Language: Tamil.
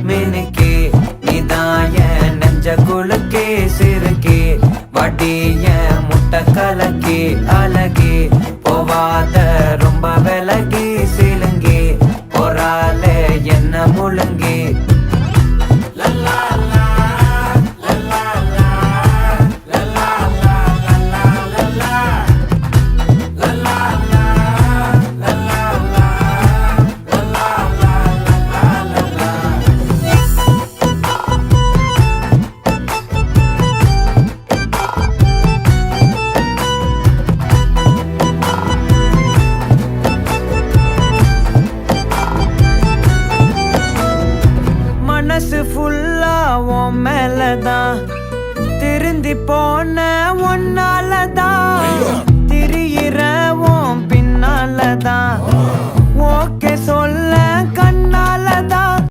மினுக்கே நீதாய நெஞ்ச குலுக்கே சிறுக்கே வடிய முட்டை கலக்கே அழகே போவாத ரொம்ப விலகி சிலுங்கி பொறால என்ன முழுங்கி மனசு ஃபுல்லா உன் மேலதான் திருந்தி போன ஒன்னாலதான் திரியிற உன் பின்னாலதான் ஓகே சொல்ல